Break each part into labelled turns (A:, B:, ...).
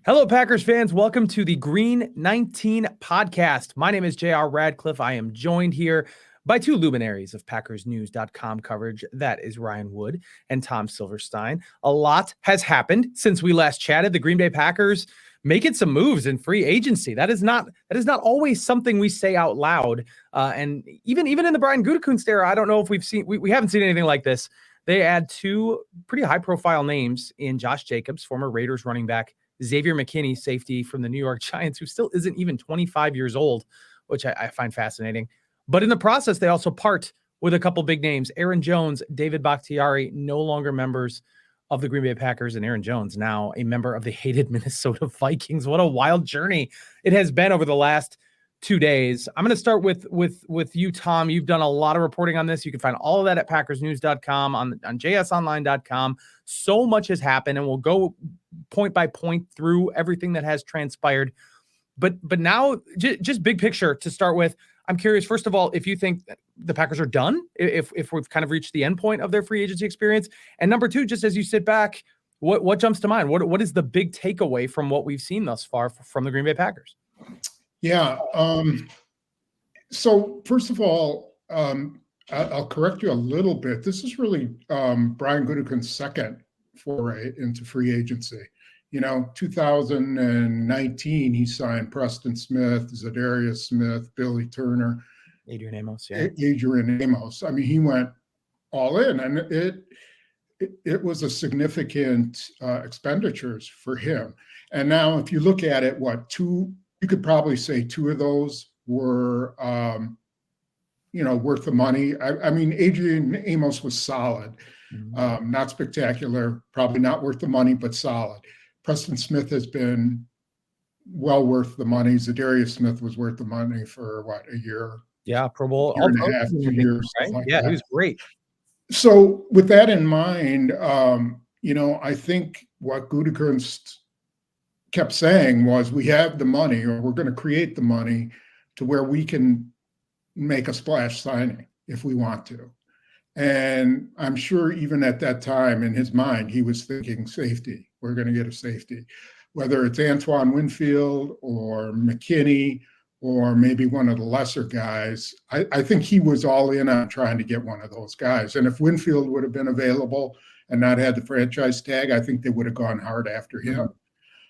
A: Hello, Packers fans. Welcome to the Green 19 podcast. My name is JR Radcliffe. I am joined here by two luminaries of PackersNews.com coverage. That is Ryan Wood and Tom Silverstein. A lot has happened since we last chatted. The Green Bay Packers making some moves in free agency. That is not always something we say out loud. And even in the Brian Gutekunst era, I don't know if we haven't seen anything like this. They add two pretty high-profile names in Josh Jacobs, former Raiders running back, Xavier McKinney, safety from the New York Giants, who still isn't even 25 years old, which I find fascinating. But in the process, they also part with a couple big names. Aaron Jones, David Bakhtiari, no longer members of the Green Bay Packers, and Aaron Jones now a member of the hated Minnesota Vikings. What a wild journey it has been over the last 2 days. I'm going to start with you, Tom. You've done a lot of reporting on this. You can find all of that at PackersNews.com, on JSOnline.com. So much has happened, and we'll go point by point through everything that has transpired. But now, just big picture to start with, I'm curious, first of all, if you think the Packers are done, if we've kind of reached the end point of their free agency experience. And number two, just as you sit back, what jumps to mind? What is the big takeaway from what we've seen thus far from the Green Bay Packers?
B: Yeah. So first of all, I'll correct you a little bit. This is really Brian Gutekunst's second foray into free agency. 2019, he signed Preston Smith, Zadarius Smith, Billy Turner,
A: Adrian Amos.
B: I mean, he went all in, and it was a significant expenditures for him. And now, if you look at it, you could probably say two of those were, worth the money. I mean, Adrian Amos was solid, not spectacular, probably not worth the money, but solid. Preston Smith has been well worth the money. Zadarius Smith was worth the money for a year?
A: Yeah, Pro Bowl.
B: Year and a half, 2 years.
A: Right? Yeah, he was great.
B: So with that in mind, I think what Gutekunst kept saying was, we have the money, or we're going to create the money to where we can make a splash signing if we want to. And I'm sure even at that time in his mind, he was thinking safety. We're going to get a safety, whether it's Antoine Winfield or McKinney or maybe one of the lesser guys. I think he was all in on trying to get one of those guys. And if Winfield would have been available and not had the franchise tag, I think they would have gone hard after him.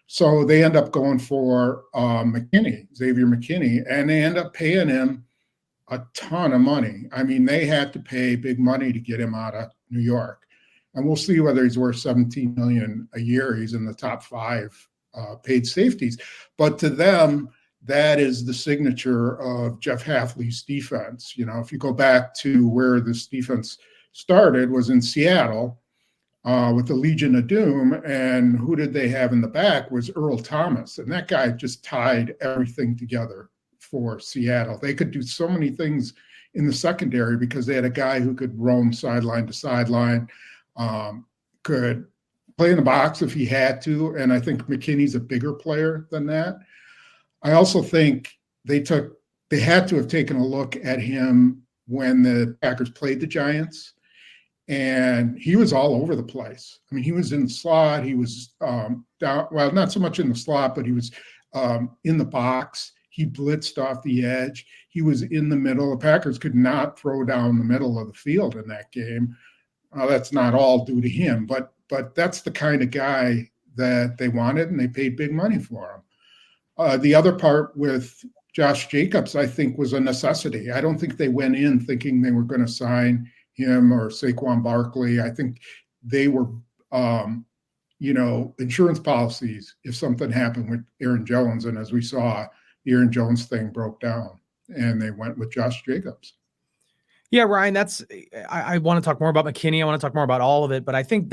B: So they end up going for Xavier McKinney, and they end up paying him a ton of money. I mean, they had to pay big money to get him out of New York. And we'll see whether he's worth $17 million a year. He's in the top 5 paid safeties. But to them, that is the signature of Jeff Hafley's defense. If you go back to where this defense started, was in Seattle, with the Legion of Doom, and who did they have in the back was Earl Thomas, and that guy just tied everything together for Seattle. They could do so many things in the secondary because they had a guy who could roam sideline to sideline, could play in the box if he had to, and I think McKinney's a bigger player than that. I also think they had to have taken a look at him when the Packers played the Giants. And he was all over the place. I mean, he was in the slot. He was down, well, not so much in the slot, but he was in the box. He blitzed off the edge. He was in the middle. The Packers could not throw down the middle of the field in that game. That's not all due to him, but that's the kind of guy that they wanted, and they paid big money for him. The other part with Josh Jacobs, I think, was a necessity. I don't think they went in thinking they were going to sign him or Saquon Barkley. I think they were, insurance policies if something happened with Aaron Jones. And as we saw, the Aaron Jones thing broke down, and they went with Josh Jacobs.
A: Yeah, Ryan, I want to talk more about McKinney. I want to talk more about all of it, but I think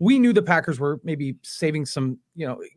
A: we knew the Packers were maybe saving some,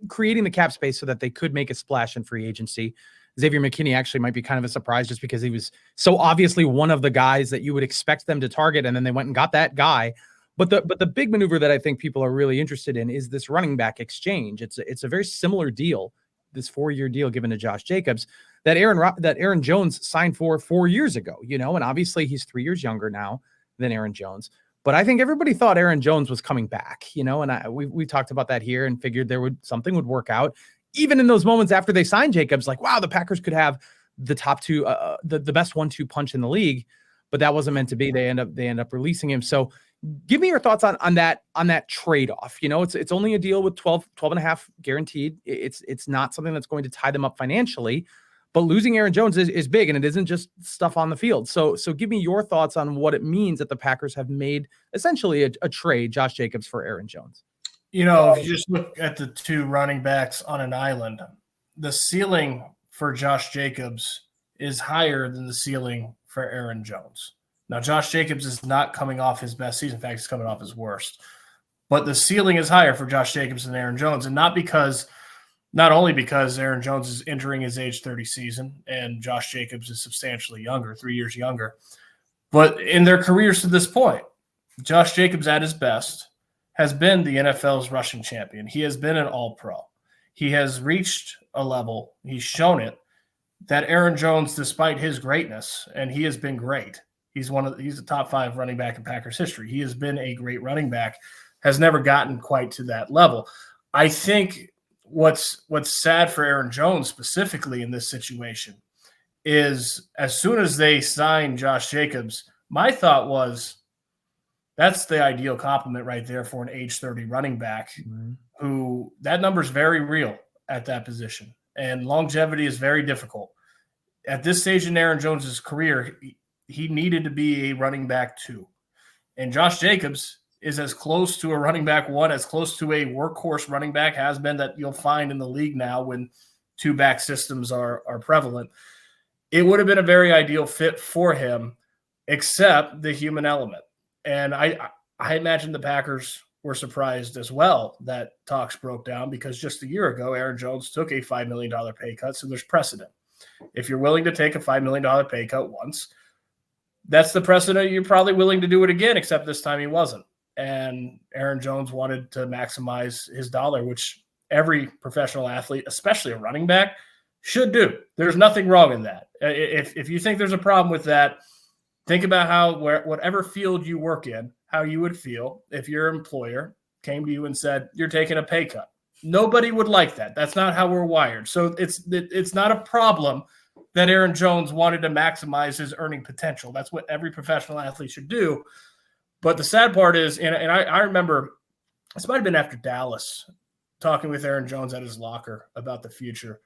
A: creating the cap space so that they could make a splash in free agency. Xavier McKinney actually might be kind of a surprise just because he was so obviously one of the guys that you would expect them to target, and then they went and got that guy. But the big maneuver that I think people are really interested in is this running back exchange. It's a very similar deal, this 4-year deal given to Josh Jacobs that Aaron Jones signed for 4 years ago, and obviously he's 3 years younger now than Aaron Jones. But I think everybody thought Aaron Jones was coming back, and we talked about that here and figured something would work out. Even in those moments after they signed Jacobs, like, wow, the Packers could have the top two, the best 1-2 punch in the league, but that wasn't meant to be. They end up releasing him. So give me your thoughts on that trade-off. It's only a deal with 12 and a half guaranteed. It's not something that's going to tie them up financially, but losing Aaron Jones is big, and it isn't just stuff on the field. So give me your thoughts on what it means that the Packers have made essentially a trade, Josh Jacobs for Aaron Jones.
C: If you just look at the two running backs on an island, the ceiling for Josh Jacobs is higher than the ceiling for Aaron Jones. Now, Josh Jacobs is not coming off his best season. In fact, he's coming off his worst. But the ceiling is higher for Josh Jacobs than Aaron Jones, and not only because Aaron Jones is entering his age 30 season and Josh Jacobs is substantially younger, 3 years younger, but in their careers to this point, Josh Jacobs at his best has been the NFL's rushing champion. He has been an all-pro. He has reached a level, he's shown it, that Aaron Jones, despite his greatness, and he has been great, he's a top 5 running back in Packers history. He has been a great running back, has never gotten quite to that level. I think what's sad for Aaron Jones specifically in this situation is as soon as they signed Josh Jacobs, my thought was that's the ideal compliment right there for an age 30 running back who that number is very real at that position. And longevity is very difficult. At this stage in Aaron Jones's career, he needed to be a running back 2. And Josh Jacobs is as close to a running back 1, as close to a workhorse running back has been that you'll find in the league now when 2-back systems are prevalent. It would have been a very ideal fit for him, except the human element. And I imagine the Packers were surprised as well that talks broke down because just a year ago, Aaron Jones took a $5 million pay cut, so there's precedent. If you're willing to take a $5 million pay cut once, that's the precedent. You're probably willing to do it again, except this time he wasn't. And Aaron Jones wanted to maximize his dollar, which every professional athlete, especially a running back, should do. There's nothing wrong in that. If you think there's a problem with that, think about whatever field you work in, how you would feel if your employer came to you and said, you're taking a pay cut. Nobody would like that. That's not how we're wired. So it's not a problem that Aaron Jones wanted to maximize his earning potential. That's what every professional athlete should do. But the sad part is, and I remember this might have been after Dallas, talking with Aaron Jones at his locker about the future.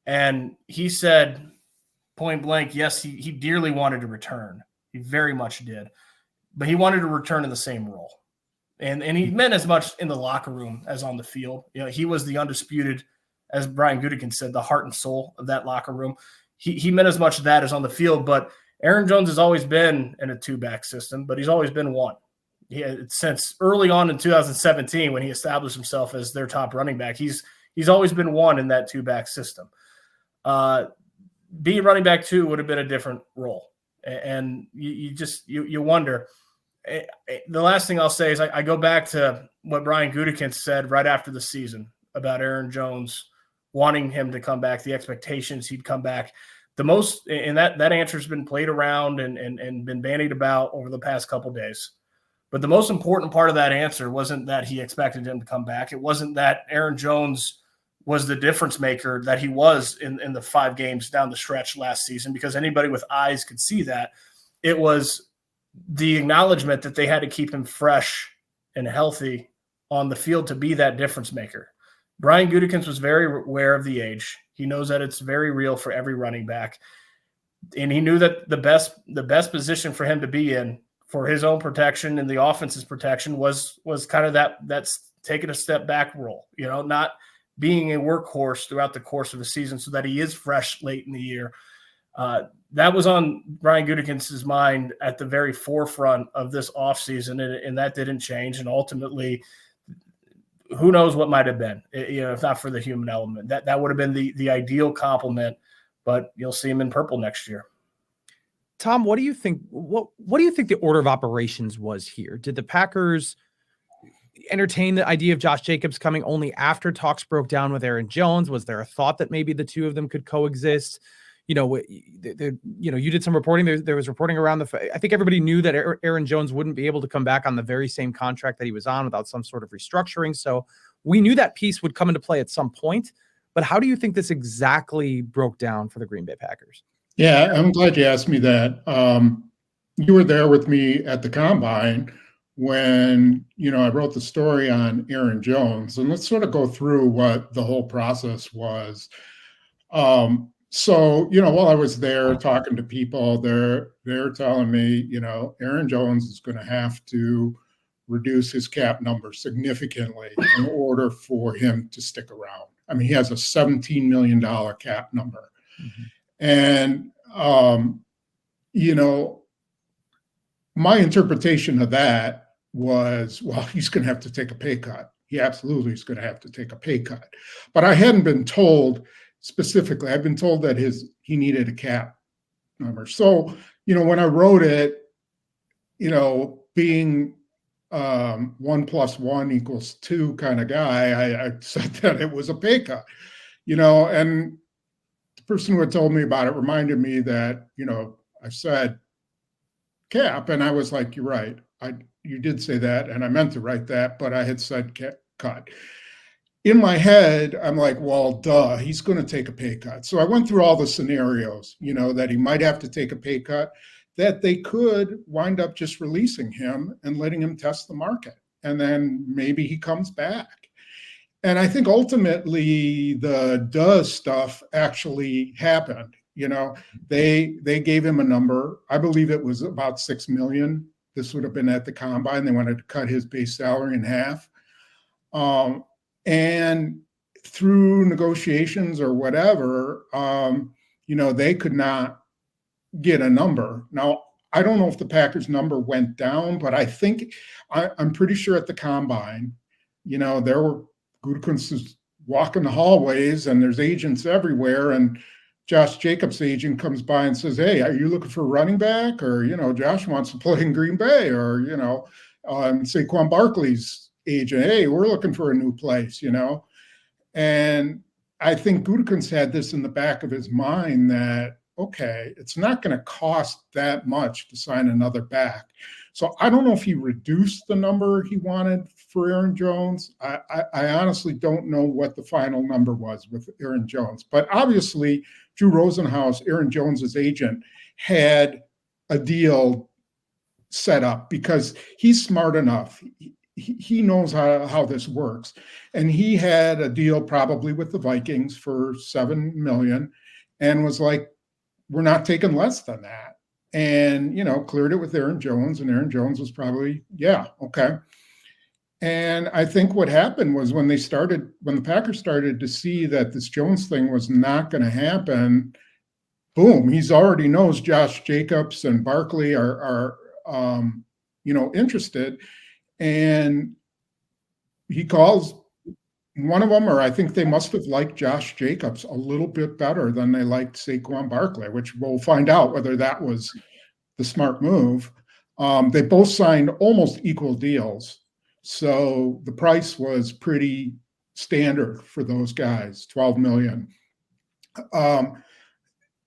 C: And he said, point blank, yes, he dearly wanted to return. He very much did. But he wanted to return in the same role. And he meant as much in the locker room as on the field. He was the undisputed, as Brian Gutekunst said, the heart and soul of that locker room. He meant as much of that as on the field. But Aaron Jones has always been in a 2-back system, but he's always been one. Since early on in 2017 when he established himself as their top running back, he's always been one in that 2-back system. Being running back 2 would have been a different role. And you wonder. The last thing I'll say is I go back to what Brian Gutekunst said right after the season about Aaron Jones wanting him to come back, the expectations he'd come back. The most, and that answer has been played around and been bandied about over the past couple of days. But the most important part of that answer wasn't that he expected him to come back. It wasn't that Aaron Jones was the difference maker that he was in the 5 games down the stretch last season, because anybody with eyes could see that. It was the acknowledgement that they had to keep him fresh and healthy on the field to be that difference maker. Brian Gutekunst was very aware of the age. He knows that it's very real for every running back. And he knew that the best position for him to be in for his own protection and the offense's protection was kind of that's taking a step back role, not being a workhorse throughout the course of the season so that he is fresh late in the year. That was on Brian Gutekunst's mind at the very forefront of this offseason, and that didn't change. And ultimately, who knows what might have been, if not for the human element. That would have been the ideal compliment, but you'll see him in purple next year.
A: Tom, what do you think? What do you think the order of operations was here? Did the Packers entertain the idea of Josh Jacobs coming only after talks broke down with Aaron Jones? Was there a thought that maybe the two of them could coexist? you did some reporting. There was reporting around I think everybody knew that Aaron Jones wouldn't be able to come back on the very same contract that he was on without some sort of restructuring. So we knew that piece would come into play at some point. But how do you think this exactly broke down for the Green Bay Packers?
B: Yeah, I'm glad you asked me that. You were there with me at the Combine when, I wrote the story on Aaron Jones. And let's sort of go through what the whole process was. So, while I was there talking to people, they're telling me, Aaron Jones is going to have to reduce his cap number significantly in order for him to stick around. I mean, he has a $17 million cap number. Mm-hmm. And, my interpretation of that was, well, he's going to have to take a pay cut. He absolutely is going to have to take a pay cut. But I hadn't been told specifically. I've been told that he needed a cap number. So, when I wrote it, being 1 + 1 = 2 kind of guy, I said that it was a pay cut, and the person who had told me about it reminded me that, I said cap, and I was like, you're right. You did say that, and I meant to write that, but I had said cut. In my head, I'm like, well, duh, he's going to take a pay cut. So I went through all the scenarios, that he might have to take a pay cut, that they could wind up just releasing him and letting him test the market. And then maybe he comes back. And I think ultimately the duh stuff actually happened. They gave him a number. I believe it was about $6 million. This would have been at the Combine. They wanted to cut his base salary in half. And through negotiations or whatever, they could not get a number. Now, I don't know if the Packers number went down, but I think I'm pretty sure at the Combine, there were Gutekunst walking the hallways and there's agents everywhere. And Josh Jacobs' agent comes by and says, hey, are you looking for a running back? Or, Josh wants to play in Green Bay. Or, Saquon Barkley's agent, hey, we're looking for a new place, And I think Gutekunst had this in the back of his mind that, okay, it's not going to cost that much to sign another back. So I don't know if he reduced the number he wanted for Aaron Jones. I honestly don't know what the final number was with Aaron Jones. But obviously, Drew Rosenhaus, Aaron Jones's agent, had a deal set up because he's smart enough. He knows how this works. And he had a deal probably with the Vikings for $7 million and was like, we're not taking less than that. And, cleared it with Aaron Jones. And Aaron Jones was probably, yeah, okay. And I think what happened was when the Packers started to see that this Jones thing was not going to happen, boom, he's already knows Josh Jacobs and Barkley are interested. And he calls one of them, or I think they must have liked Josh Jacobs a little bit better than they liked Saquon Barkley, which we'll find out whether that was the smart move. They both signed almost equal deals. So the price was pretty standard for those guys, $12 million.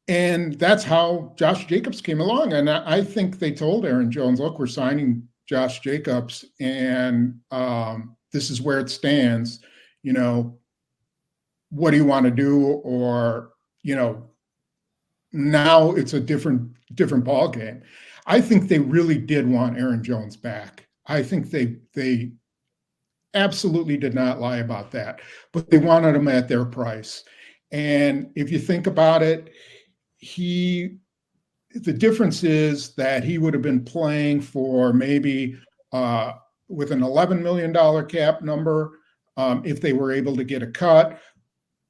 B: And that's how Josh Jacobs came along. And I think they told Aaron Jones, look, we're signing Josh Jacobs, and this is where it stands. What do you want to do? Or, now it's a different ball game. I think they really did want Aaron Jones back. I think they absolutely did not lie about that, but they wanted him at their price. And if you think about it, the difference is that he would have been playing for maybe with an $11 million cap number if they were able to get a cut,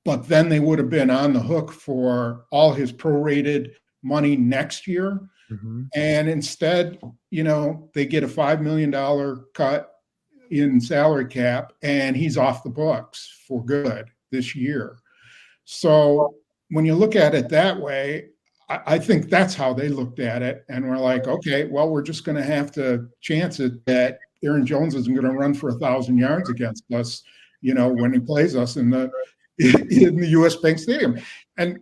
B: but then they would have been on the hook for all his prorated money next year. Mm-hmm. And instead, they get a $5 million cut in salary cap, and he's off the books for good this year. So when you look at it that way, I think that's how they looked at it. And we're like, okay, well, we're just going to have to chance it that Aaron Jones isn't going to run for 1,000 yards against us, when he plays us in the U.S. Bank Stadium. And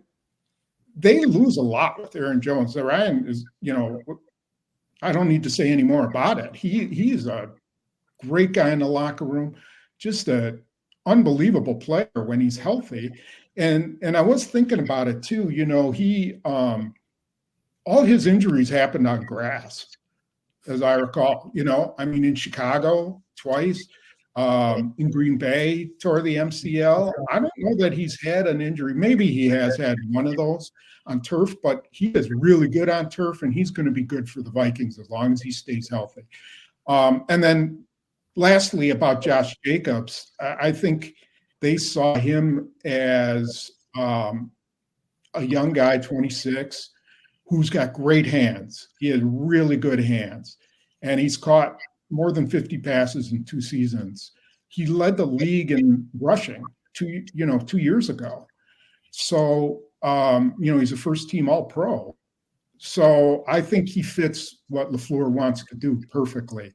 B: they lose a lot with Aaron Jones. Ryan is, I don't need to say any more about it. He's a great guy in the locker room, just a unbelievable player when he's healthy. And I was thinking about it too. He all his injuries happened on grass, as I recall. In Chicago twice, in Green Bay tore the MCL. I don't know that he's had an injury. Maybe he has had one of those on turf, but he is really good on turf, and he's going to be good for the Vikings as long as he stays healthy. And then lastly, about Josh Jacobs, I think they saw him as a young guy, 26, who's got great hands. He has really good hands, and he's caught more than 50 passes in 2 seasons. He led the league in rushing 2 years ago. So, he's a first-team All-Pro. So I think he fits what LaFleur wants to do perfectly.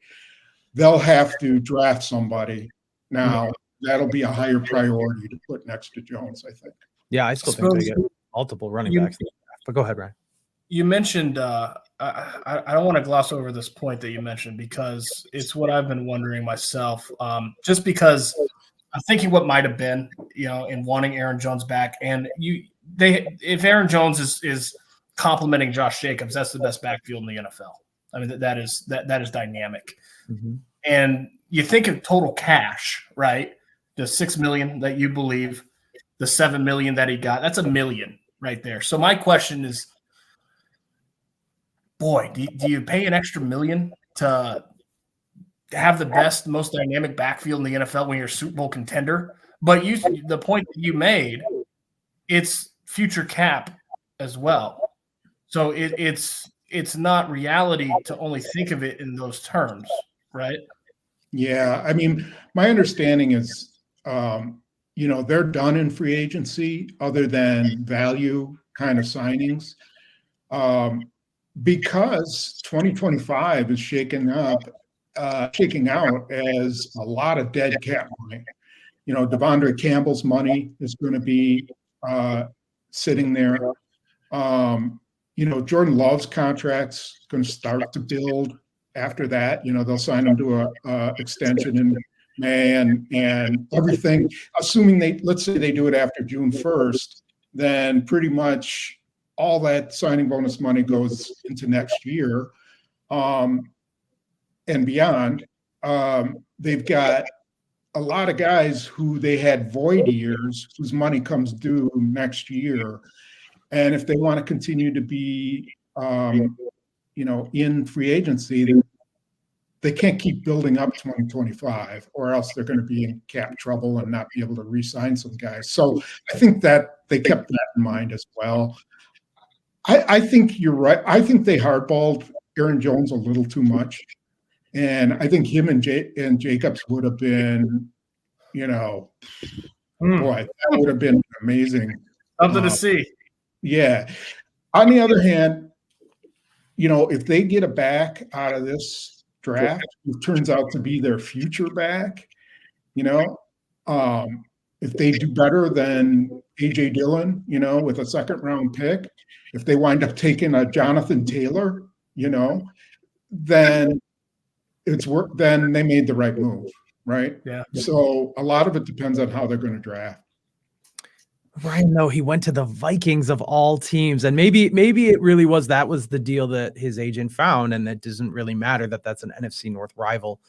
B: They'll have to draft somebody now. That'll be a higher priority to put next to Jones, I think.
A: Yeah, I still think they get multiple running backs. But go ahead, Ryan.
C: You mentioned I don't want to gloss over this point that you mentioned because it's what I've been wondering myself. Just because I'm thinking what might have been, in wanting Aaron Jones back, and if Aaron Jones is complimenting Josh Jacobs, that's the best backfield in the NFL. I mean, that is dynamic. Mm-hmm. And you think of total cash, right? The $6 million that you believe, the $7 million that he got, that's $1 million right there. So my question is, boy, do you pay an extra $1 million to have the best, most dynamic backfield in the NFL when you're a Super Bowl contender? But the point that you made, it's future cap as well. So it's not reality to only think of it in those terms, right?
B: Yeah, my understanding is, they're done in free agency other than value kind of signings. Because 2025 is shaking out as a lot of dead cap money. Devondre Campbell's money is going to be sitting there. Jordan Love's contract's going to start to build after that. They'll sign him to a extension in May and everything. Assuming let's say they do it after June 1st, then pretty much all that signing bonus money goes into next year and beyond. They've got a lot of guys who they had void years whose money comes due next year. And if they want to continue to be, in free agency, they can't keep building up 2025 or else they're going to be in cap trouble and not be able to re-sign some guys. So I think that they kept that in mind as well. I think you're right. I think they hardballed Aaron Jones a little too much. And I think him and Jacobs would have been, boy, that would have been amazing.
C: Something to see.
B: Yeah. On the other hand, if they get a back out of this draft, it turns out to be their future back, if they do better than A.J. Dillon, with a second-round pick, if they wind up taking a Jonathan Taylor, then then they made the right move, right?
C: Yeah.
B: So a lot of it depends on how they're going to draft.
A: Ryan, though, he went to the Vikings of all teams, and maybe it really was the deal that his agent found, and that doesn't really matter that that's an NFC North rival.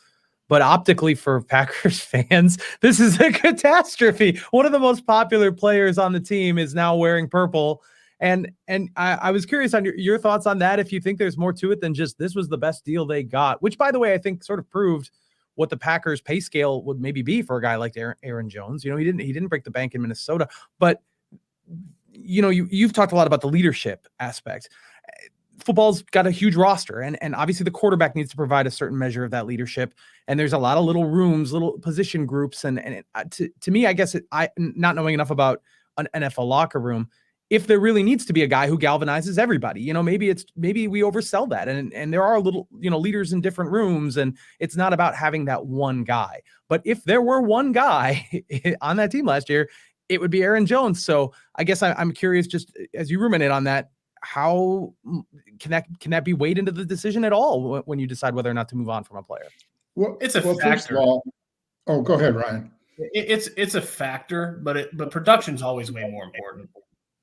A: But optically for Packers fans, this is a catastrophe. One of the most popular players on the team is now wearing purple. And I was curious on your thoughts on that, if you think there's more to it than just this was the best deal they got, which, by the way, I think sort of proved what the Packers pay scale would maybe be for a guy like Aaron Jones. He didn't break the bank in Minnesota, but you've talked a lot about the leadership aspect. Football's got a huge roster, and obviously the quarterback needs to provide a certain measure of that leadership. And there's a lot of little rooms, little position groups. And to me, I guess not knowing enough about an NFL locker room, if there really needs to be a guy who galvanizes everybody, maybe we oversell that. And there are little, leaders in different rooms, and it's not about having that one guy. But if there were one guy on that team last year, it would be Aaron Jones. So I guess I'm curious, just as you ruminate on that, how can that be weighed into the decision at all when you decide whether or not to move on from a player?
B: Well,
C: It's a
B: first
C: factor.
B: of all, go ahead, Ryan.
C: It's a factor, but production's always way more important.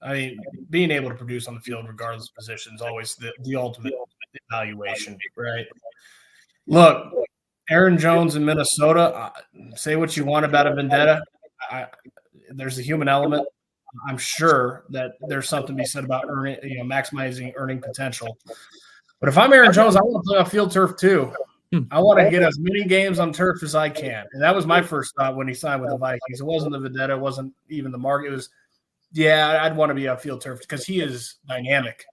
C: I mean, being able to produce on the field, regardless of position, is always the ultimate evaluation, right? Look, Aaron Jones in Minnesota, say what you want about a vendetta. There's a human element. I'm sure that there's something to be said about maximizing earning potential. But if I'm Aaron Jones, I want to play on field turf too. I want to get as many games on turf as I can. And that was my first thought when he signed with the Vikings. It wasn't the vendetta. It wasn't even the market. It was, I'd want to be on field turf because he is dynamic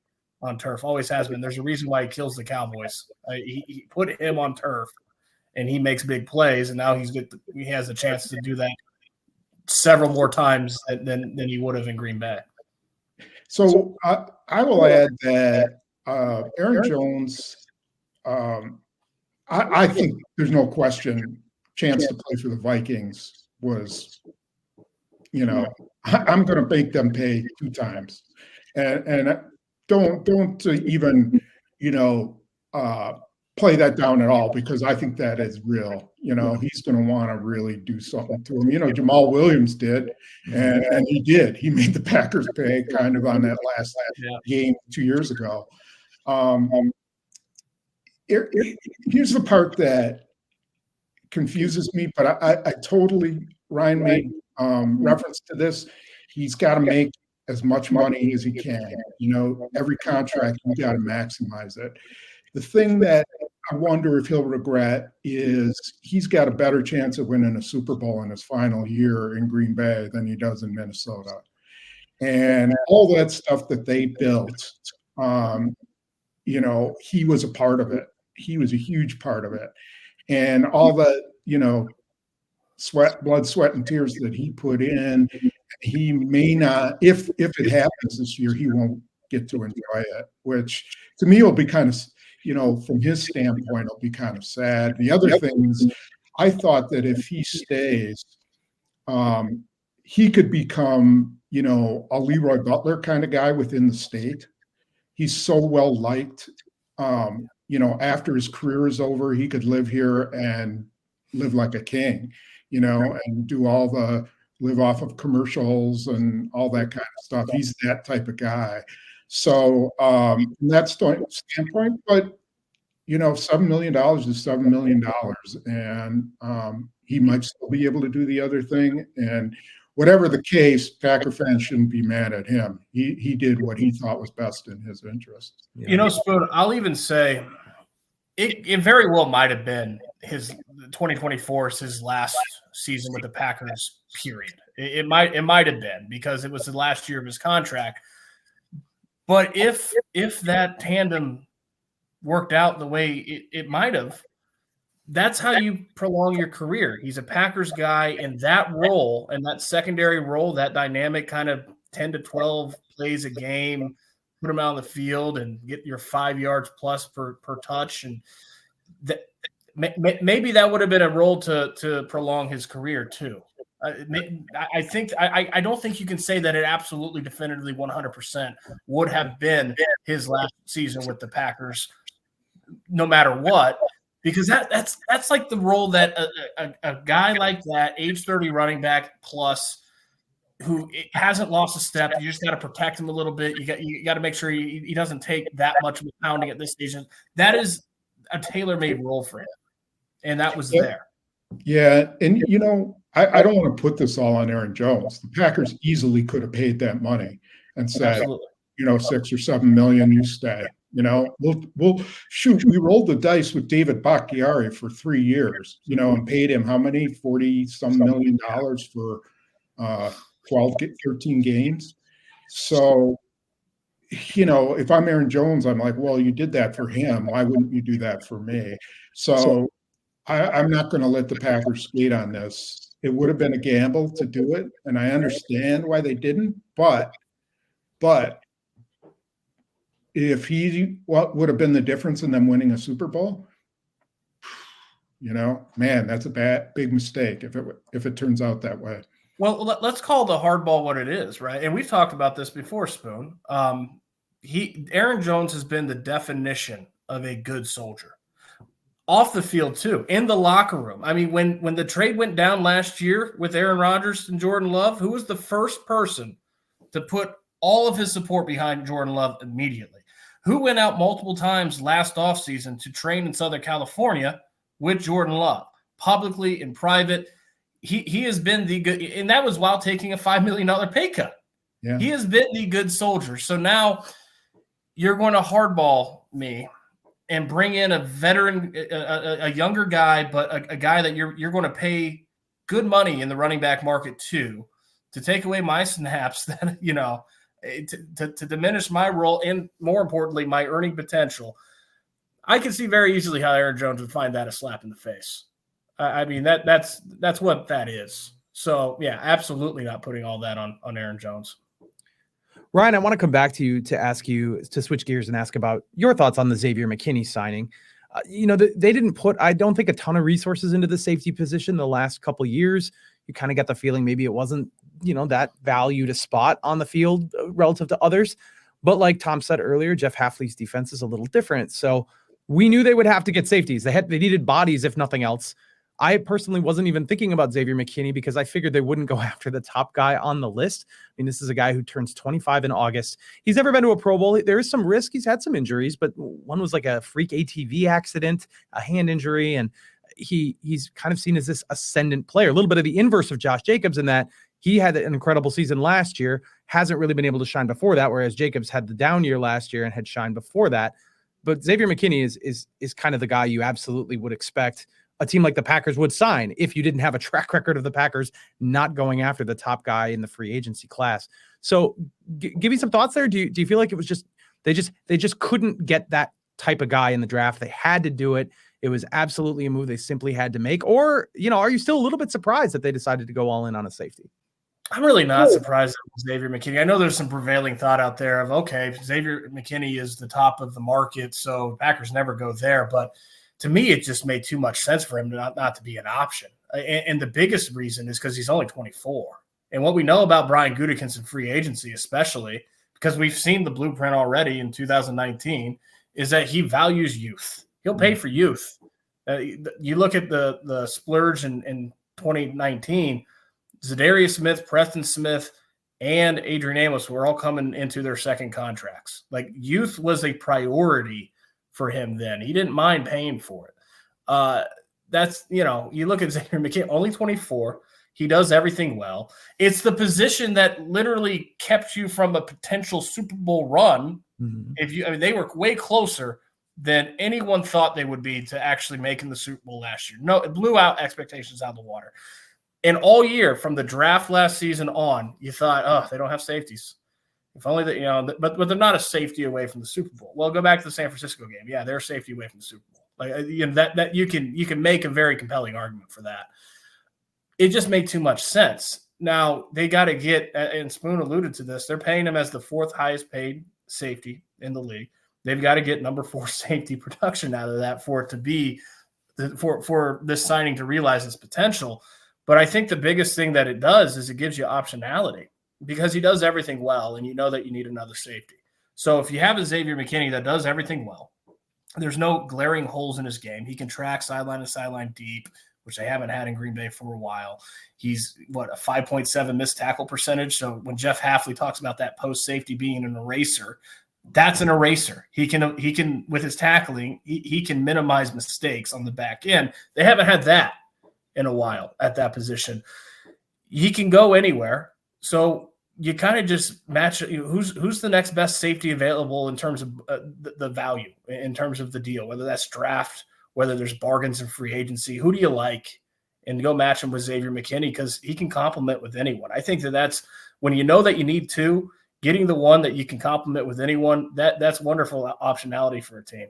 C: on turf, always has been. There's a reason why he kills the Cowboys. He put him on turf, and he makes big plays, and now he has a chance to do that several more times than he would have in Green Bay.
B: So I will add that Aaron Jones, I think there's no question, chance to play for the Vikings was, I'm going to make them pay 2 times, and don't even play that down at all, because I think that is real. He's going to want to really do something to him. Jamal Williams did, and he did. He made the Packers pay kind of on that last game 2 years ago. Here's the part that confuses me, but I totally, Ryan made reference to this. He's got to make as much money as he can. Every contract, you got to maximize it. The thing that I wonder if he'll regret is he's got a better chance of winning a Super Bowl in his final year in Green Bay than he does in Minnesota. And all that stuff that they built, he was a part of it. He was a huge part of it. And all the, blood, sweat, and tears that he put in, he may not, if it happens this year, he won't get to enjoy it, which to me will be kind of, from his standpoint, it'll be kind of sad. The other thing is, I thought that if he stays, he could become, a Leroy Butler kind of guy within the state. He's so well liked. After his career is over, he could live here and live like a king, and do live off of commercials and all that kind of stuff. He's that type of guy. So from that standpoint, but $7 million is $7 million, and he might still be able to do the other thing. And whatever the case, Packer fans shouldn't be mad at him. He did what he thought was best in his interest.
C: Spoon, I'll even say it very well might have been his 2024 is his last season with the Packers, period. It might have been, because it was the last year of his contract. But if that tandem worked out the way it might have, that's how you prolong your career. He's a Packers guy in that role, and that secondary role, that dynamic kind of 10 to 12 plays a game, put him out on the field and get your 5 yards plus per touch. And maybe that would have been a role to prolong his career too. I don't think you can say that it absolutely definitively 100% would have been his last season with the Packers, no matter what, because that's like the role that a guy like that, age 30 running back plus, who hasn't lost a step. You just got to protect him a little bit. You got to make sure he doesn't take that much of a pounding at this stage. That is a tailor-made role for him, and that was there.
B: Yeah, and I don't want to put this all on Aaron Jones. The Packers easily could have paid that money and said,
C: Absolutely.
B: $6 or $7 million, you stay. We'll shoot. We rolled the dice with David Bakhtiari for 3 years, and paid him how many? $40-some million for 13 games. So, if I'm Aaron Jones, I'm like, well, you did that for him. Why wouldn't you do that for me? So I'm not going to let the Packers skate on this. It would have been a gamble to do it, and I understand why they didn't. But if what would have been the difference in them winning a Super Bowl? Man, that's a big mistake if it turns out that way.
C: Well, let's call the hardball what it is, right? And we've talked about this before, Spoon. Aaron Jones has been the definition of a good soldier. Off the field, too, in the locker room. I mean, when the trade went down last year with Aaron Rodgers and Jordan Love, who was the first person to put all of his support behind Jordan Love immediately? Who went out multiple times last offseason to train in Southern California with Jordan Love, publicly and private? He has been the good, and that was while taking a $5 million pay cut. Yeah. He has been the good soldier. So now you're going to hardball me and bring in a veteran, a younger guy, but a guy that you're going to pay good money in the running back market to take away my snaps, that to diminish my role and, more importantly, my earning potential. I can see very easily how Aaron Jones would find that a slap in the face. I mean, that's what that is. So yeah, absolutely not putting all that on Aaron Jones.
A: Ryan, I want to come back to you to ask you to switch gears and ask about your thoughts on the Xavier McKinney signing. They didn't put, I don't think, a ton of resources into the safety position the last couple of years. You kind of got the feeling maybe it wasn't, that valued a spot on the field relative to others. But like Tom said earlier, Jeff Hafley's defense is a little different. So we knew they would have to get safeties. They needed bodies, if nothing else. I personally wasn't even thinking about Xavier McKinney because I figured they wouldn't go after the top guy on the list. I mean, this is a guy who turns 25 in August. He's never been to a Pro Bowl. There is some risk. He's had some injuries, but one was like a freak ATV accident, a hand injury, and he's kind of seen as this ascendant player, a little bit of the inverse of Josh Jacobs in that he had an incredible season last year, hasn't really been able to shine before that, whereas Jacobs had the down year last year and had shined before that. But Xavier McKinney is kind of the guy you absolutely would expect a team like the Packers would sign if you didn't have a track record of the Packers not going after the top guy in the free agency class. So give me some thoughts there. Do you feel like it was just they just couldn't get that type of guy in the draft? They had to do it. It was absolutely a move they simply had to make. Or, are you still a little bit surprised that they decided to go all in on a safety?
C: I'm really not surprised at Xavier McKinney. I know there's some prevailing thought out there of, okay, Xavier McKinney is the top of the market, so Packers never go there. But to me, it just made too much sense for him not to be an option. And the biggest reason is because he's only 24. And what we know about Brian Gutekunst in free agency, especially because we've seen the blueprint already in 2019, is that he values youth. He'll pay for youth. You look at the splurge in 2019, Zadarius Smith, Preston Smith, and Adrian Amos were all coming into their second contracts. Like, youth was a priority for him then. He didn't mind paying for it. That's, you look at Xavier McKinney, only 24. He does everything well. It's the position that literally kept you from a potential Super Bowl run. Mm-hmm. They were way closer than anyone thought they would be to actually making the Super Bowl last year. No, it blew out expectations out of the water. And all year from the draft last season on, you thought, oh, they don't have safeties. If only that, but they're not a safety away from the Super Bowl. Well, go back to the San Francisco game. Yeah, they're a safety away from the Super Bowl. Like, that you can make a very compelling argument for that. It just made too much sense. Now they got to get, and Spoon alluded to this, they're paying him as the fourth highest paid safety in the league. They've got to get number 4 safety production out of that for it to be for this signing to realize its potential. But I think the biggest thing that it does is it gives you optionality, because he does everything well, and you know that you need another safety. So if you have a Xavier McKinney that does everything well, there's no glaring holes in his game. He can track sideline to sideline deep, which they haven't had in Green Bay for a while. He's a 5.7 missed tackle percentage. So when Jeff Hafley talks about that post safety being an eraser, that's an eraser. He can with his tackling, he can minimize mistakes on the back end. They haven't had that in a while at that position. He can go anywhere. So you kind of just match who's the next best safety available in terms of the value, in terms of the deal, whether that's draft, whether there's bargains in free agency. Who do you like? And go match him with Xavier McKinney, because he can complement with anyone. I think that's when you know that you need two, getting the one that you can complement with anyone, that's wonderful optionality for a team.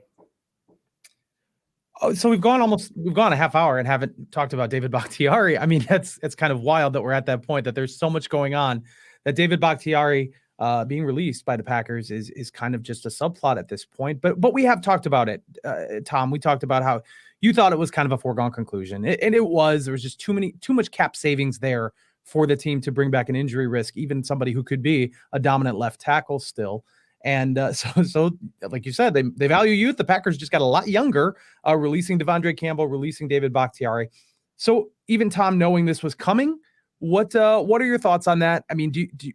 A: Oh, so we've gone a half hour and haven't talked about David Bakhtiari. I mean, it's kind of wild that we're at that point, that there's so much going on, that David Bakhtiari being released by the Packers is kind of just a subplot at this point. But we have talked about it, Tom. We talked about how you thought it was kind of a foregone conclusion, and it was. There was just too much cap savings there for the team to bring back an injury risk, even somebody who could be a dominant left tackle still. And so like you said, they value youth. The Packers just got a lot younger, releasing Devondre Campbell, releasing David Bakhtiari. So even Tom, knowing this was coming, what are your thoughts on that? I mean,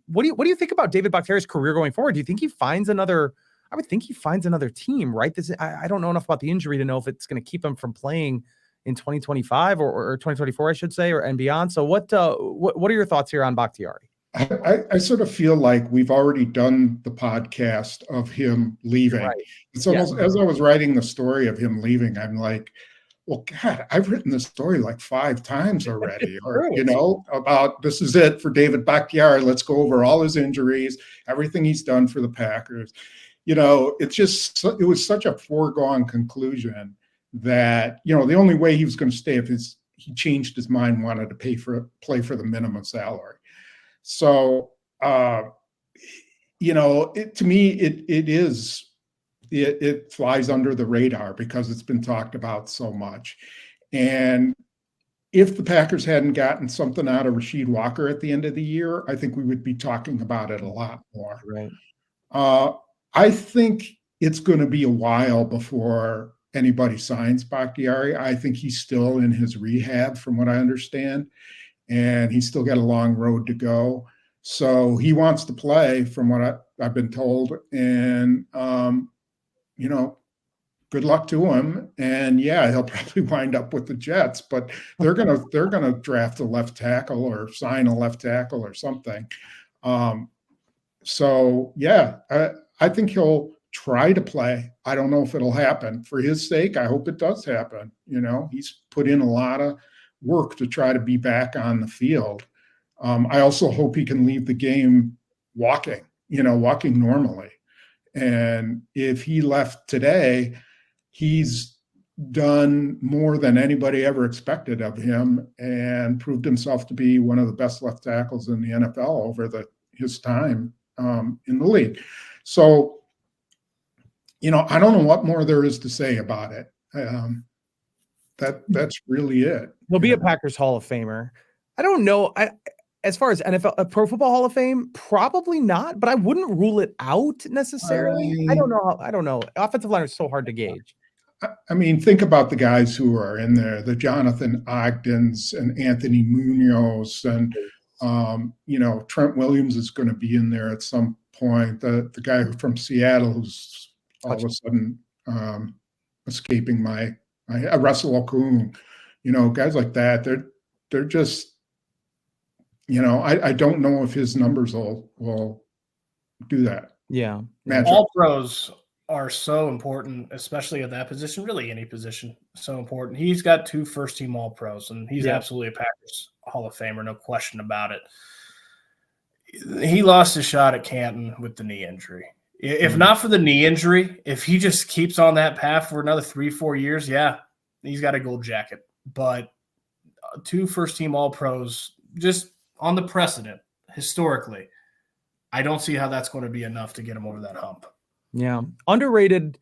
A: what do you think about David Bakhtiari's career going forward? Do you think he finds another? I would think he finds another team, right? I don't know enough about the injury to know if it's going to keep him from playing in 2025 or 2024, I should say, and beyond. So what are your thoughts here on Bakhtiari?
B: I sort of feel like we've already done the podcast of him leaving.
A: Right.
B: It's almost as I was writing the story of him leaving, I'm like, well, God, I've written this story like 5 times already, or, about this is it for David Bakhtiari. Let's go over all his injuries, everything he's done for the Packers. It was such a foregone conclusion that, the only way he was going to stay if he changed his mind, wanted to play for the minimum salary. So, to me, it flies under the radar because it's been talked about so much. And if the Packers hadn't gotten something out of Rasheed Walker at the end of the year, I think we would be talking about it a lot more.
A: Right.
B: I think it's going to be a while before anybody signs Bakhtiari. I think he's still in his rehab, from what I understand, and he's still got a long road to go. So he wants to play, from what I've been told, and good luck to him. And yeah, he'll probably wind up with the Jets, but they're gonna draft a left tackle or sign a left tackle or something. So yeah, I think he'll try to play. I don't know if it'll happen. For his sake, I hope it does happen. He's put in a lot of work to try to be back on the field. I also hope he can leave the game walking normally. And if he left today, he's done more than anybody ever expected of him and proved himself to be one of the best left tackles in the NFL over his time in the league. So, I don't know what more there is to say about it. That's really it.
A: He'll be a Packers Hall of Famer. I don't know. As far as NFL Pro Football Hall of Fame, probably not, but I wouldn't rule it out necessarily. I don't know. Offensive line is so hard to gauge.
B: I mean, think about the guys who are in there, the Jonathan Ogdens and Anthony Munoz, and Trent Williams is going to be in there at some point. The guy from Seattle who's all of a sudden escaping my Russell Okung, guys like that. They're just, I don't know if his numbers will do that.
A: Yeah.
C: All pros are so important, especially at that position, really any position, so important. He's got 2 first-team All-Pros, and he's absolutely a Packers Hall of Famer, no question about it. He lost his shot at Canton with the knee injury. If not for the knee injury, if he just keeps on that path for another 3-4 years, he's got a gold jacket. But 2 first-team All-Pros, just on the precedent, historically, I don't see how that's going to be enough to get him over that hump.
A: Yeah. Underrated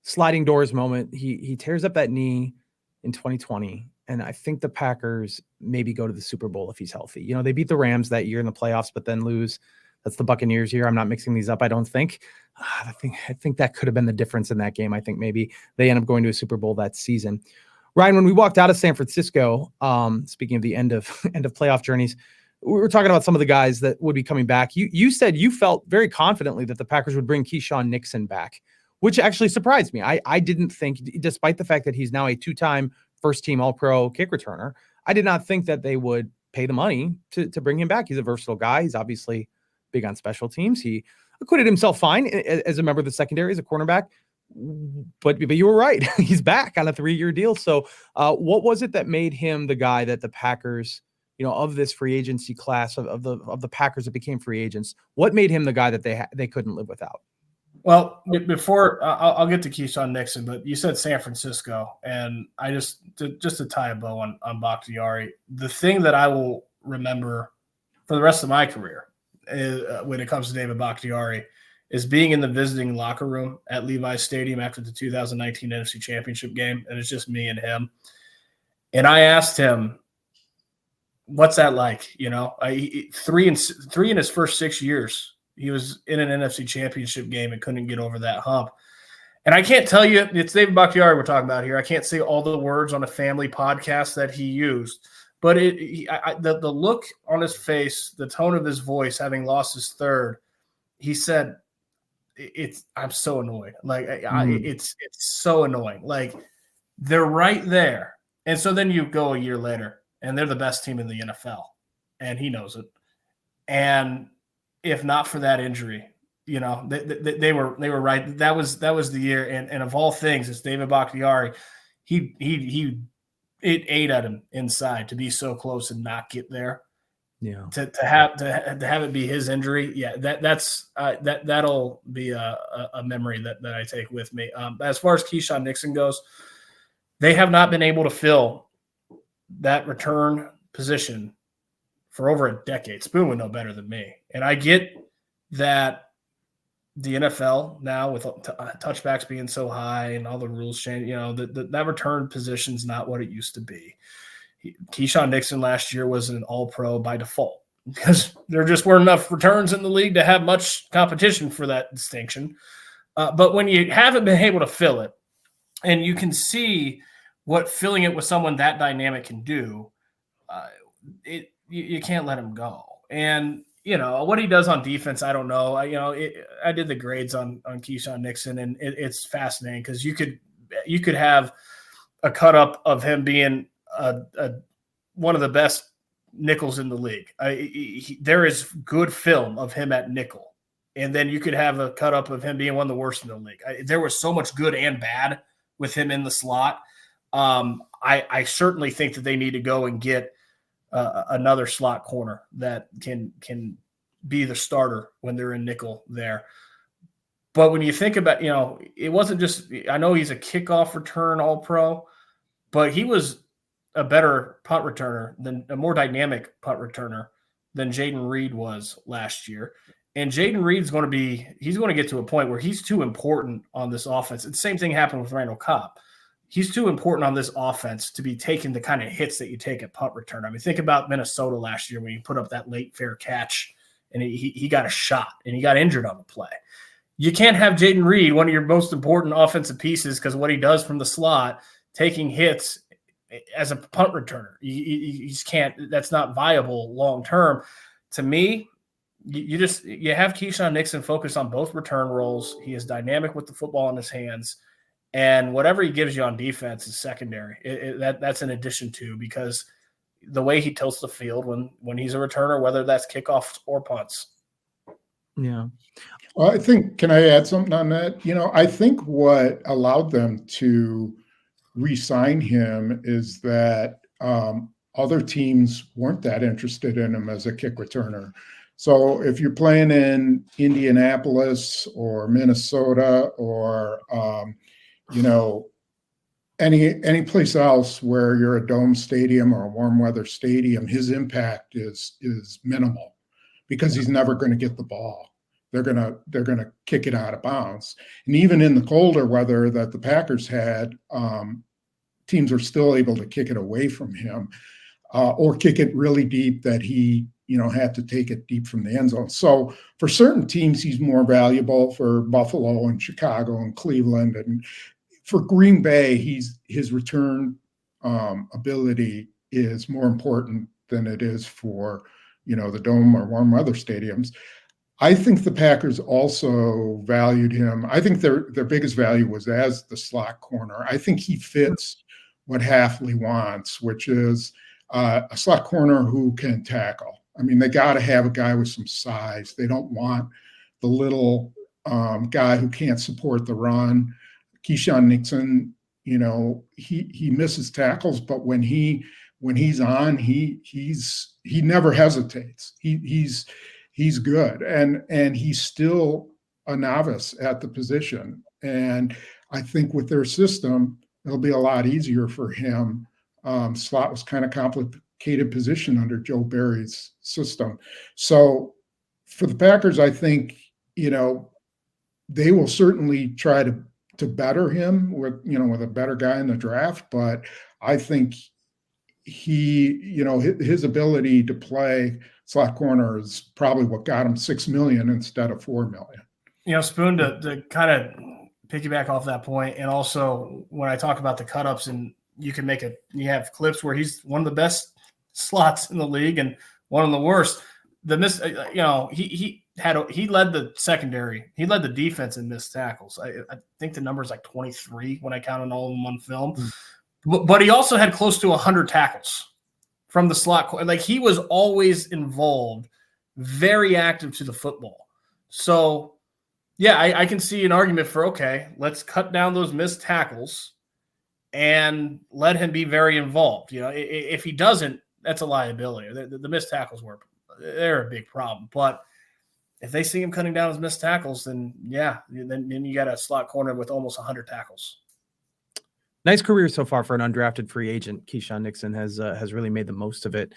A: sliding doors moment. He tears up that knee in 2020, and I think the Packers maybe go to the Super Bowl if he's healthy. They beat the Rams that year in the playoffs, but then lose. That's the Buccaneers year. I'm not mixing these up, I don't think. I think that could have been the difference in that game. I think maybe they end up going to a Super Bowl that season. Ryan, when we walked out of San Francisco, speaking of the end of playoff journeys, we were talking about some of the guys that would be coming back. You said you felt very confidently that the Packers would bring Keisean Nixon back, which actually surprised me. I didn't think, despite the fact that he's now a 2-time first-team All-Pro kick returner, I did not think that they would pay the money to bring him back. He's a versatile guy. He's obviously big on special teams. He acquitted himself fine as a member of the secondary as a cornerback. But you were right. He's back on a 3-year deal. So what was it that made him the guy that the Packers, of this free agency class of the Packers that became free agents, what made him the guy that they couldn't live without?
C: Well, before I'll get to Keisean Nixon, but you said San Francisco, and I just to tie a bow on Bakhtiari, the thing that I will remember for the rest of my career when it comes to David Bakhtiari is being in the visiting locker room at Levi's Stadium after the 2019 NFC Championship game, and it's just me and him. And I asked him, what's that like? Three in his first 6 years, he was in an NFC Championship game and couldn't get over that hump. And I can't tell you, it's David Bakhtiari we're talking about here. I can't say all the words on a family podcast that he used, but the look on his face, the tone of his voice, having lost his third, he said, I'm so annoyed. Like it's so annoying. Like they're right there. And so then you go a year later and they're the best team in the NFL and he knows it. And if not for that injury, they were right. That was the year. And of all things, it's David Bakhtiari. It ate at him inside to be so close and not get there.
A: Yeah.
C: To have it be his injury. Yeah. That'll be a memory that I take with me. As far as Keisean Nixon goes, they have not been able to fill that return position for over a decade. Spoon would know better than me. And I get that the NFL now with touchbacks being so high and all the rules change, that return position's not what it used to be. Keisean Nixon last year was an all-pro by default because there just weren't enough returns in the league to have much competition for that distinction. But when you haven't been able to fill it, and you can see what filling it with someone that dynamic can do, you can't let him go. And what he does on defense, I don't know. I did the grades on Keisean Nixon, and it's fascinating because you could have a cut up of him being one of the best nickels in the league. There is good film of him at nickel, and then you could have a cut up of him being one of the worst in the league. There was so much good and bad with him in the slot. I certainly think that they need to go and get another slot corner that can be the starter when they're in nickel there. But when you think about, it wasn't just, I know he's a kickoff return all-pro, but he was a better punt returner, a more dynamic punt returner than Jaden Reed was last year. And Jaden Reed's going to get to a point where he's too important on this offense. And the same thing happened with Randall Cobb. He's too important on this offense to be taking the kind of hits that you take at punt return. I mean, think about Minnesota last year when he put up that late fair catch and he got a shot and he got injured on the play. You can't have Jaden Reed, one of your most important offensive pieces, because what he does from the slot, taking hits as a punt returner. You just can't. That's not viable long term. To me, you have Keisean Nixon focus on both return roles. He is dynamic with the football in his hands. And whatever he gives you on defense is secondary. That's an addition to, because the way he tilts the field when he's a returner, whether that's kickoffs or punts.
A: Yeah.
B: Well, I think, can I add something on that? I think what allowed them to re-sign him is that other teams weren't that interested in him as a kick returner. So if you're playing in Indianapolis or Minnesota or any place else where you're a dome stadium or a warm weather stadium, his impact is minimal because he's never going to get the ball. They're gonna kick it out of bounds. And even in the colder weather that the Packers had, teams are still able to kick it away from him or kick it really deep that he had to take it deep from the end zone. So for certain teams, he's more valuable. For Buffalo and Chicago and Cleveland, and for Green Bay, his return ability is more important than it is for the dome or warm weather stadiums. I think the Packers also valued him. I think their biggest value was as the slot corner. I think he fits what Hafley wants, which is a slot corner who can tackle. I mean, they got to have a guy with some size. They don't want the little guy who can't support the run. Keisean Nixon, he misses tackles, but when he's on, he never hesitates. He's good, and he's still a novice at the position. And I think with their system, it'll be a lot easier for him. Slot was kind of complicated position under Joe Barry's system. So for the Packers, I think, they will certainly try to better him with a better guy in the draft. But I think his ability to play slot corner is probably what got him $6 million instead of $4 million.
C: Spoon, to kind of piggyback off that point, and also when I talk about the cut-ups, and you have clips where he's one of the best slots in the league and one of the worst. He led the secondary. He led the defense in missed tackles. I think the number is like 23 when I counted all of them on film. But he also had close to 100 tackles from the slot. Like, he was always involved, very active to the football. So, yeah, I can see an argument for, okay, let's cut down those missed tackles and let him be very involved. If he doesn't, that's a liability. The missed tackles they're a big problem. But if they see him cutting down his missed tackles, then then you got a slot corner with almost 100 tackles.
A: Nice career so far for an undrafted free agent. Keisean Nixon has really made the most of it.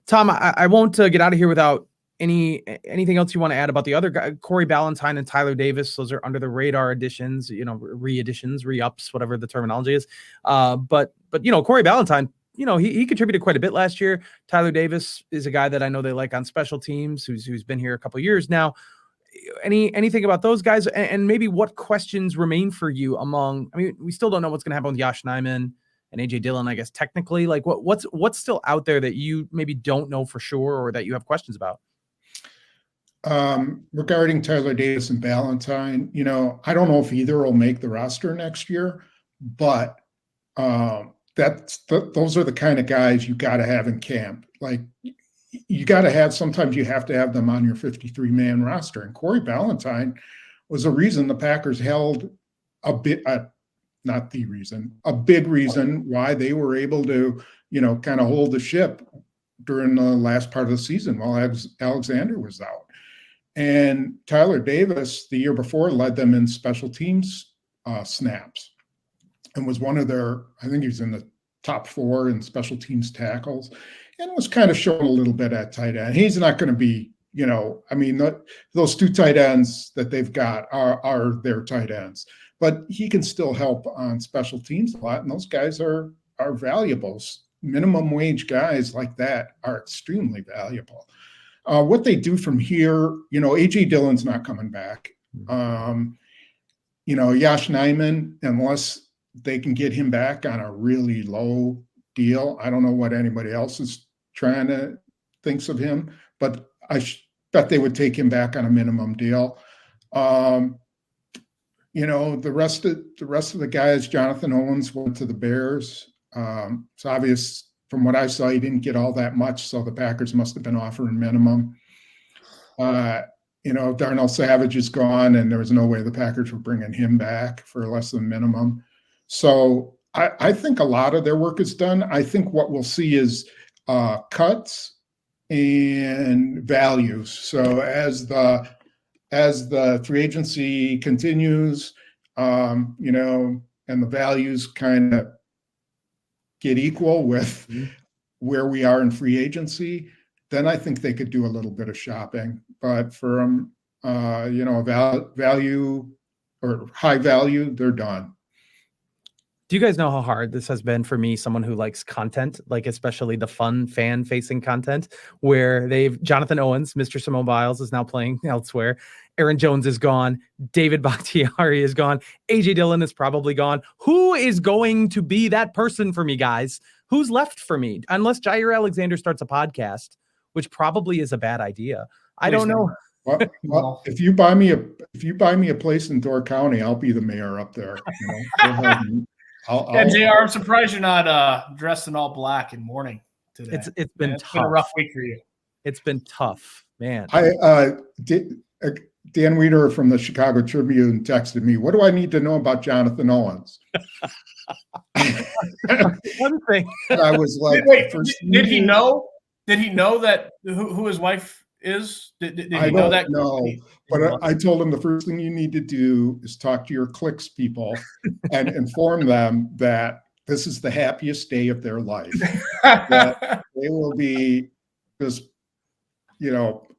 A: Tom, I won't get out of here without anything else you want to add about the other guy, Corey Ballantyne and Tyler Davis. Those are under the radar additions, re-ups, whatever the terminology is. But Corey Ballantyne, he contributed quite a bit last year. Tyler Davis is a guy that I know they like on special teams, who's been here a couple of years now. Anything about those guys, and maybe what questions remain for you we still don't know what's going to happen with Josh Nijman and AJ Dillon, I guess, technically. Like, what's still out there that you maybe don't know for sure, or that you have questions about?
B: Regarding Tyler Davis and Ballantyne, I don't know if either will make the roster next year, but those are the kind of guys you got to have in camp. Like, sometimes you have to have them on your 53-man roster. And Corey Ballantyne was a reason the Packers held a big reason why they were able to, kind of hold the ship during the last part of the season while Alexander was out. And Tyler Davis, the year before, led them in special teams snaps and was one of I think he was in the top 4 in special teams tackles, and was kind of showing a little bit at tight end. He's not going to be, those 2 tight ends that they've got are their tight ends, but he can still help on special teams a lot. And those guys are valuables. Minimum wage guys like that are extremely valuable. What they do from here, AJ Dillon's not coming back. Josh Nijman, unless they can get him back on a really low deal. I don't know what anybody else is thinks of him, but I bet they would take him back on a minimum deal. The rest of the guys, Jonathan Owens went to the Bears. It's obvious from what I saw, he didn't get all that much, so the Packers must have been offering minimum. Darnell Savage is gone, and there was no way the Packers were bringing him back for less than minimum. So I think a lot of their work is done. I think what we'll see is cuts and values. So as the free agency continues, and the values kind of get equal with where we are in free agency, then I think they could do a little bit of shopping. But for value or high value, they're done.
A: Do you guys know how hard this has been for me, someone who likes content, like especially the fun fan-facing content, where Jonathan Owens, Mr. Simone Biles, is now playing elsewhere. Aaron Jones is gone. David Bakhtiari is gone. AJ Dillon is probably gone. Who is going to be that person for me, guys? Who's left for me? Unless Jair Alexander starts a podcast, which probably is a bad idea. I don't know.
B: Well, if you buy me a place in Door County, I'll be the mayor up there.
C: JR, I'm surprised you're not dressed in all black in mourning today.
A: It's been tough.
C: Been a rough week for you.
A: It's been tough, man.
B: Dan Weeder from the Chicago Tribune texted me, "What do I need to know about Jonathan Owens?"
A: One thing.
B: I was like,
C: did he know? Did he know that who his wife is? Did he know that?
B: No, but I told him the first thing you need to do is talk to your clicks people and inform them that this is the happiest day of their life. That they will be just,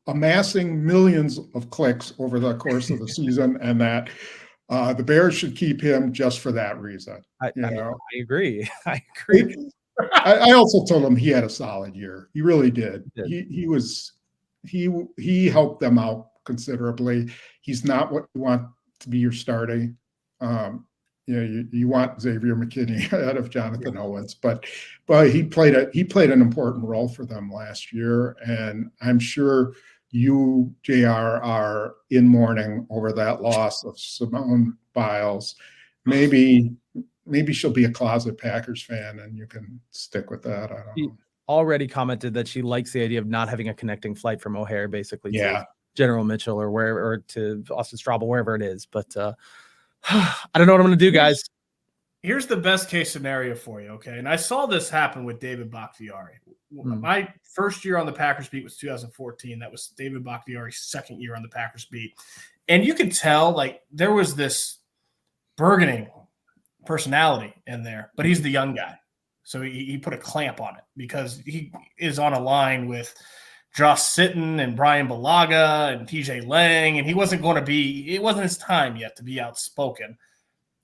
B: amassing millions of clicks over the course of the season, and that the Bears should keep him just for that reason.
A: I agree. I agree.
B: I also told him he had a solid year. He really did.
A: He
B: He helped them out considerably. He's not what you want to be your starting. You want Xavier McKinney out of Jonathan Owens, but he played an important role for them last year, and I'm sure you, JR, are in mourning over that loss of Simone Biles. Maybe she'll be a closet Packers fan, and you can stick with that. I don't know.
A: Already commented that she likes the idea of not having a connecting flight from O'Hare, basically, to General Mitchell or wherever, or to Austin Straubel, wherever it is. But I don't know what I'm going to do, guys.
C: Here's the best case scenario for you, okay? And I saw this happen with David Bakhtiari. My first year on the Packers beat was 2014. That was David Bakhtiari's second year on the Packers beat. And you could tell, like, there was this burgeoning personality in there, but he's the young guy. So he put a clamp on it because he is on a line with Josh Sitton and Brian Balaga and TJ Lang, and it wasn't his time yet to be outspoken.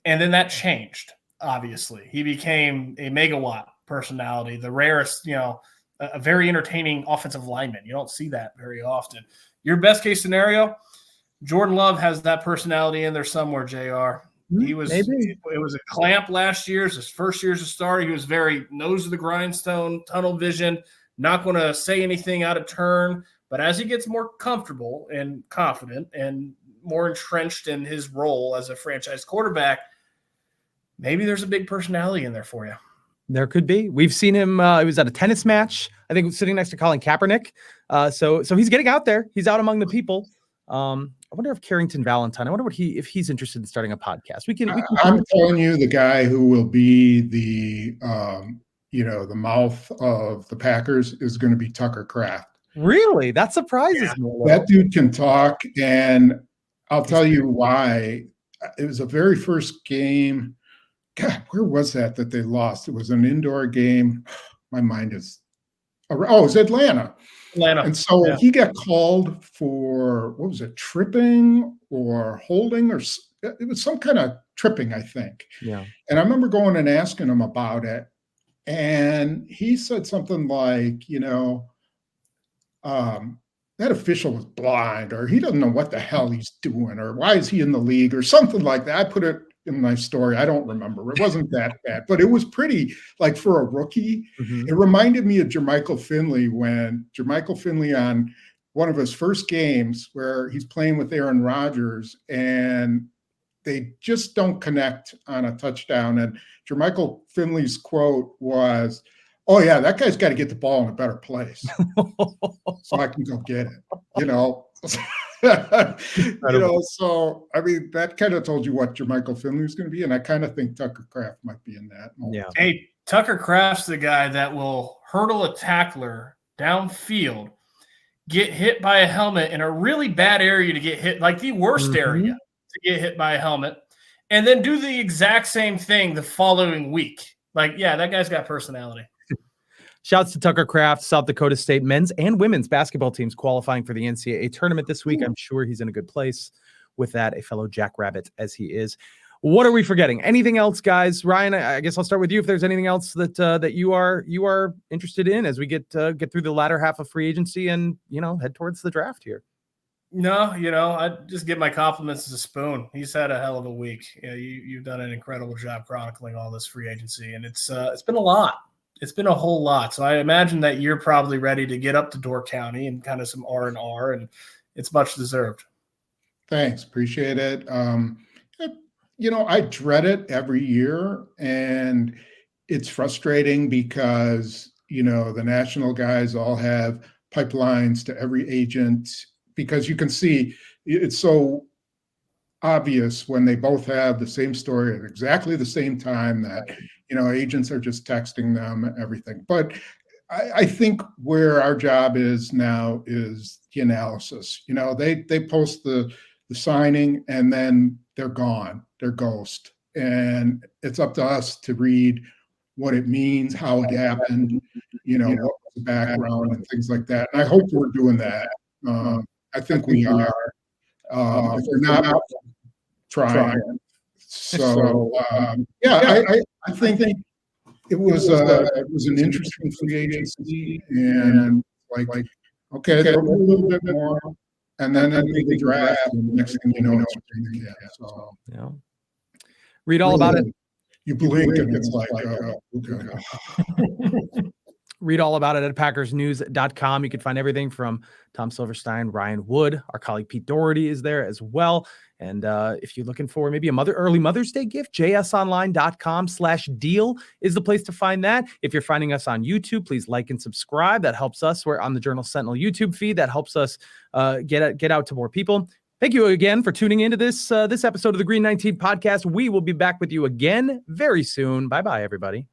C: And then that changed, obviously. He became a megawatt personality, the rarest, a very entertaining offensive lineman. You don't see that very often. Your best case scenario, Jordan Love has that personality in there somewhere, JR. It was a clamp last year. It's his first year as a starter. He was very nose to the grindstone, tunnel vision, not going to say anything out of turn. But as he gets more comfortable and confident and more entrenched in his role as a franchise quarterback, maybe there's a big personality in there for you.
A: There could be. We've seen him. He was at a tennis match, I think, sitting next to Colin Kaepernick. So he's getting out there. He's out among the people. I wonder if Carrington Valentine. I wonder if he's interested in starting a podcast.
B: I'm telling you, the guy who will be the the mouth of the Packers is going to be Tucker Kraft.
A: Really? That surprises me.
B: That dude can talk, and I'll tell you why. It was the very first game. God, where was that they lost? It was an indoor game. My mind is. It was Atlanta. And so he got called for, what was it, tripping or holding, or it was some kind of tripping, I think.
A: Yeah.
B: And I remember going and asking him about it. And he said something like, that official was blind, or he doesn't know what the hell he's doing, or why is he in the league, or something like that. I put it in my story. I don't remember. It wasn't that bad, but it was pretty, like, for a rookie.
A: Mm-hmm.
B: It reminded me of Jermichael Finley, when Jermichael Finley, on one of his first games where he's playing with Aaron Rodgers and they just don't connect on a touchdown. And Jermichael Finley's quote was, "Oh yeah, that guy's got to get the ball in a better place so I can go get it." So I mean, that kind of told you what Jermichael Finley was going to be, and I kind of think Tucker Kraft might be in that.
A: Yeah.
C: Hey, Tucker Kraft's the guy that will hurdle a tackler downfield, get hit by a helmet in a really bad area to get hit, like the worst area to get hit by a helmet, and then do the exact same thing the following week. Like, yeah, that guy's got personality.
A: Shouts to Tucker Kraft. South Dakota State men's and women's basketball teams qualifying for the NCAA tournament this week. I'm sure he's in a good place with that, a fellow Jackrabbit as he is. What are we forgetting? Anything else, guys? Ryan, I guess I'll start with you. If there's anything else that you are interested in as we get through the latter half of free agency and head towards the draft here.
C: No, I just give my compliments to Spoon. He's had a hell of a week. You've done an incredible job chronicling all this free agency, and it's been a lot. It's been a whole lot. So I imagine that you're probably ready to get up to Door County and kind of some R&R, and it's much deserved.
B: Thanks. Appreciate it. I dread it every year, and it's frustrating because, the national guys all have pipelines to every agent, because you can see it's so obvious when they both have the same story at exactly the same time that, agents are just texting them and everything. But I think where our job is now is the analysis. They post the signing and then they're gone. They're ghost. And it's up to us to read what it means, how it happened, what was the background and things like that. And I hope we're doing that. I think we are. If we're not, trying. So, I think it was an interesting free agency, and like okay, they'll do a little bit more, and then they draft, and the next thing you know, it's training camp. So
A: Yeah. Read all about it.
B: You blink and it's like, okay.
A: Read all about it at packersnews.com. You can find everything from Tom Silverstein, Ryan Wood, our colleague Pete Doherty is there as well. And if you're looking for maybe a early Mother's Day gift, jsonline.com/deal is the place to find that. If you're finding us on YouTube, please like and subscribe. That helps us. We're on the Journal Sentinel YouTube feed. That helps us get out to more people. Thank you again for tuning into this episode of the Green 19 podcast. We will be back with you again very soon. Bye-bye, everybody.